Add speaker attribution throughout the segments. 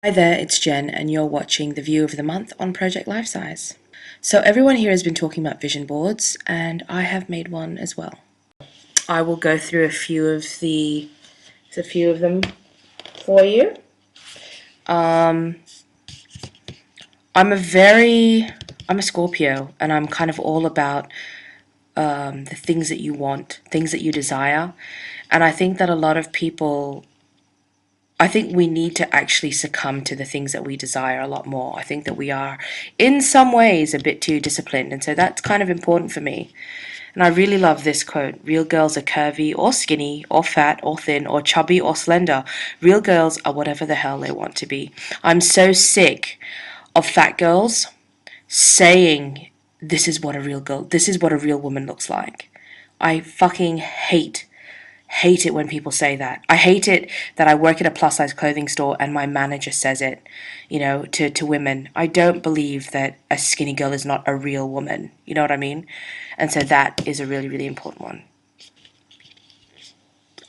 Speaker 1: Hi there, it's Jen, and you're watching the View of the Month on Project Life Size. So everyone here has been talking about vision boards, and I have made one as well. I will go through a few of them for you. I'm a Scorpio, and I'm kind of all about the things that you want, things that you desire, and I think that a lot of people I think we need to actually succumb to the things that we desire a lot more. I think that we are, in some ways, a bit too disciplined, and so that's kind of important for me. And I really love this quote: real girls are curvy or skinny or fat or thin or chubby or slender. Real girls are whatever the hell they want to be. I'm so sick of fat girls saying this is what a real woman looks like. I fucking hate it when people say that. I hate it that I work at a plus size clothing store and my manager says it, to women. I don't believe that a skinny girl is not a real woman. You know what I mean? And so that is a really, really important one.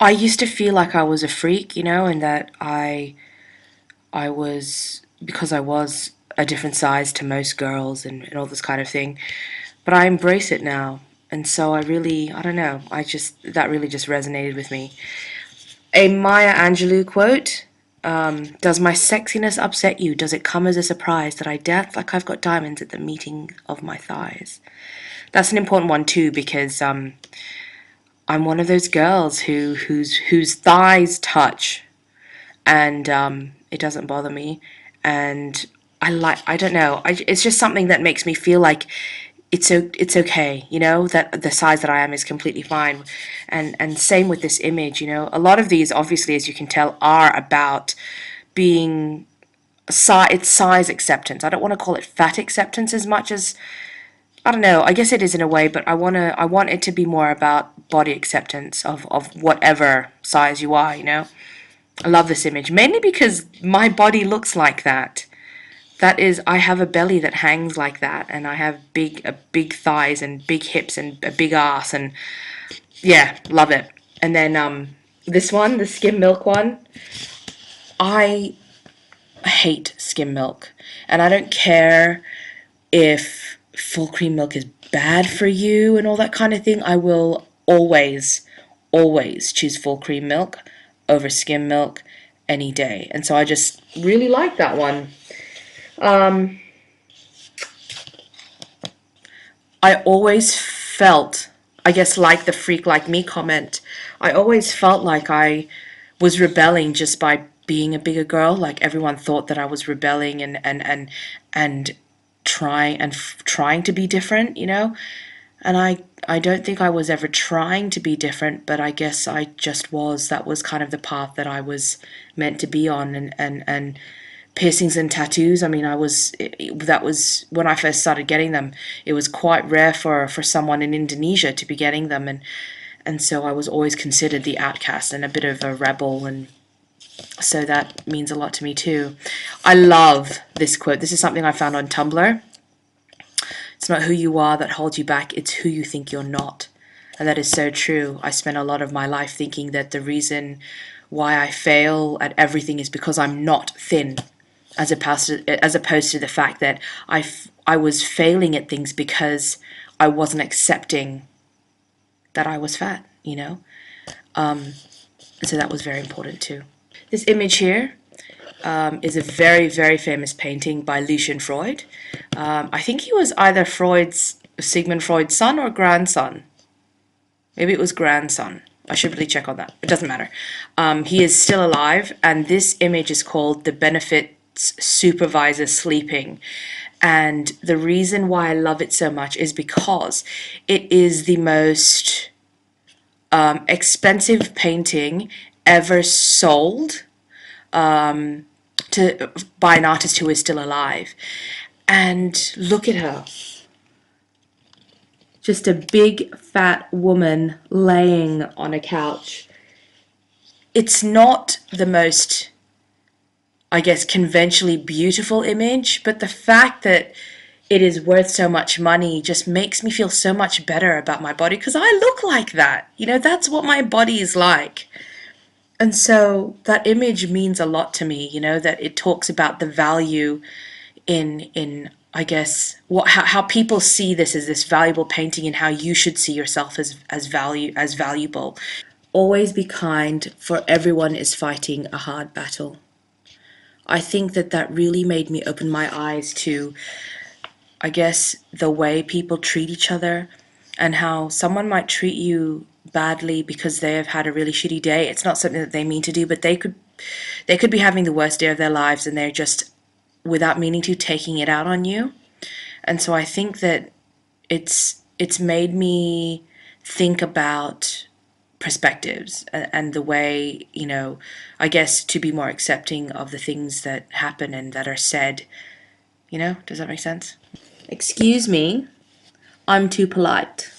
Speaker 1: I used to feel like I was a freak, and that I was, because I was a different size to most girls and all this kind of thing. But I embrace it now. And so I don't know, that really just resonated with me. A Maya Angelou quote: does my sexiness upset you? Does it come as a surprise that I dance like I've got diamonds at the meeting of my thighs? That's an important one too, because I'm one of those girls whose thighs touch, and it doesn't bother me. And I don't know, it's just something that makes me feel like it's okay, that the size that I am is completely fine. And same with this image, a lot of these, obviously, as you can tell, are about being it's size acceptance. I don't want to call it fat acceptance as much as, I don't know, I guess it is in a way, but I want it to be more about body acceptance of whatever size you are. I love this image mainly because my body looks like that. That is, I have a belly that hangs like that, and I have big thighs and big hips and a big ass, and yeah, love it. And then this one, the skim milk one, I hate skim milk, and I don't care if full cream milk is bad for you and all that kind of thing. I will always choose full cream milk over skim milk any day, and so I just really like that one. I always felt, I guess, like the freak like me comment, I always felt like I was rebelling just by being a bigger girl. Like everyone thought that I was rebelling and trying to be different, And I don't think I was ever trying to be different, but I guess I just was. That was kind of the path that I was meant to be on, and piercings and tattoos. I mean, that was when I first started getting them. It was quite rare for someone in Indonesia to be getting them, and so I was always considered the outcast and a bit of a rebel, and so that means a lot to me too. I love this quote. This is something I found on Tumblr. It's not who you are that holds you back, it's who you think you're not. And that is so true. I spent a lot of my life thinking that the reason why I fail at everything is because I'm not thin, as opposed to the fact that I was failing at things because I wasn't accepting that I was fat, So that was very important too. This image here is a very, very famous painting by Lucian Freud. I think he was either Sigmund Freud's son or grandson. Maybe it was grandson. I should really check on that. It doesn't matter. He is still alive, and this image is called The Benefits Supervisor Sleeping. And the reason why I love it so much is because it is the most expensive painting ever sold by an artist who is still alive. And look at her. Just a big fat woman laying on a couch. It's not the most, I guess, conventionally beautiful image, but the fact that it is worth so much money just makes me feel so much better about my body, because I look like that. That's what my body is like. And so that image means a lot to me, you know, that it talks about the value in I guess how people see this as this valuable painting and how you should see yourself as valuable. Always be kind, for everyone is fighting a hard battle. I think that that really made me open my eyes to, I guess, the way people treat each other and how someone might treat you badly because they have had a really shitty day. It's not something that they mean to do, but they could be having the worst day of their lives and they're just, without meaning to, taking it out on you. And so I think that it's made me think about perspectives and the way, you know, I guess to be more accepting of the things that happen and that are said. You know, does that make sense? Excuse me, I'm too polite.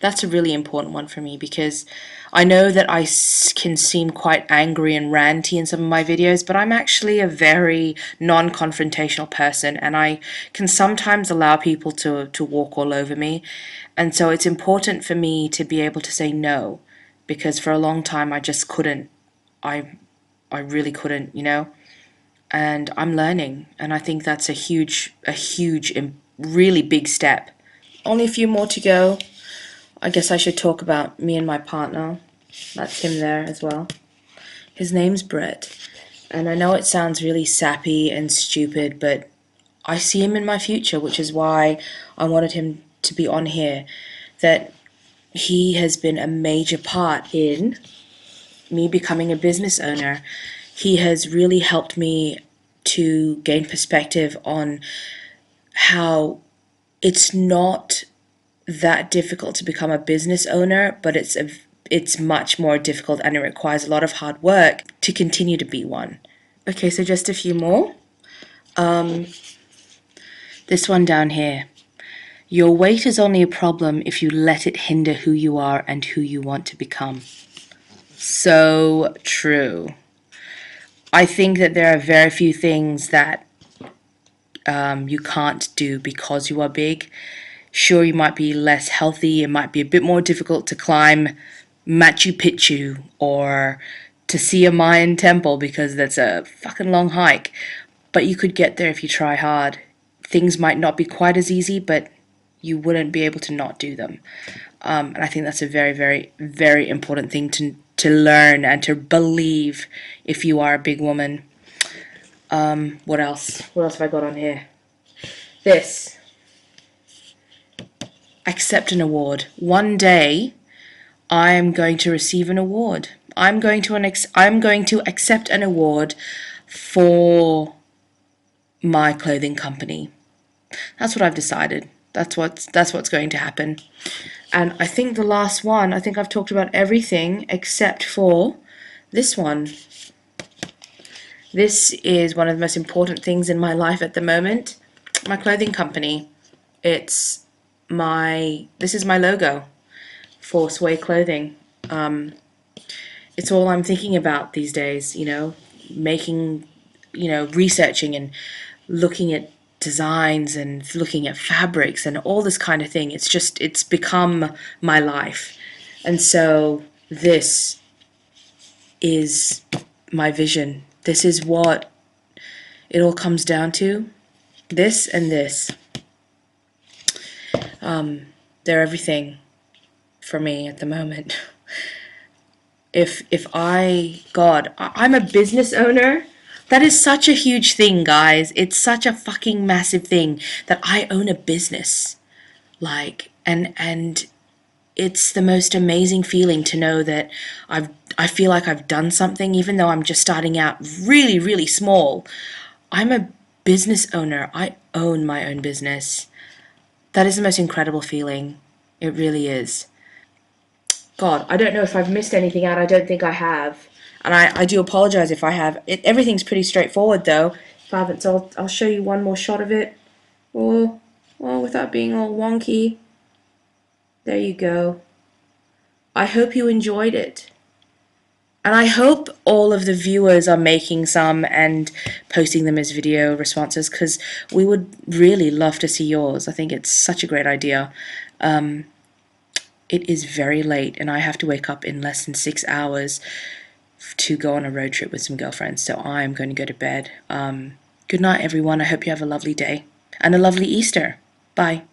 Speaker 1: That's a really important one for me because I know that I can seem quite angry and ranty in some of my videos, but I'm actually a very non-confrontational person and I can sometimes allow people to walk all over me. And so it's important for me to be able to say no because for a long time I just couldn't. I really couldn't, you know? And I'm learning and I think that's a huge really big step. Only a few more to go. I guess I should talk about me and my partner. That's him there as well. His name's Brett. And I know it sounds really sappy and stupid, but I see him in my future, which is why I wanted him to be on here. That he has been a major part in me becoming a business owner. He has really helped me to gain perspective on how it's not that difficult to become a business owner, but it's much more difficult and it requires a lot of hard work to continue to be one. Okay, so just a few more. This one down here. Your weight is only a problem if you let it hinder who you are and who you want to become. So true. I think that there are very few things that you can't do because you are big. Sure, you might be less healthy, it might be a bit more difficult to climb Machu Picchu or to see a Mayan temple because that's a fucking long hike. But you could get there if you try hard. Things might not be quite as easy, but you wouldn't be able to not do them. And I think that's a very, very, very important thing to learn and to believe if you are a big woman. What else? What else have I got on here? This. Accept an award. One day, I am going to receive an award. I'm going to accept an award for my clothing company. That's what I've decided. That's what's going to happen. And I think the last one, I think I've talked about everything except for this one. This is one of the most important things in my life at the moment. My clothing company. This is my logo for Sway Clothing. It's all I'm thinking about these days, you know, making, you know, researching and looking at designs and looking at fabrics and all this kind of thing. It's become my life. And so this is my vision. This is what it all comes down to. This and this. They're everything for me at the moment. I'm a business owner. That is such a huge thing, guys. It's such a fucking massive thing that I own a business. Like, and it's the most amazing feeling to know that I feel like I've done something, even though I'm just starting out really, really small. I'm a business owner. I own my own business. That is the most incredible feeling. It really is. God, I don't know if I've missed anything out. I don't think I have. And I do apologize if I have. Everything's pretty straightforward, though. If I haven't, so I'll show you one more shot of it. Oh, well, without being all wonky. There you go. I hope you enjoyed it. And I hope all of the viewers are making some and posting them as video responses because we would really love to see yours. I think it's such a great idea. it is very late and I have to wake up in less than 6 hours to go on a road trip with some girlfriends. So I'm going to go to bed. Good night, everyone. I hope you have a lovely day and a lovely Easter. Bye.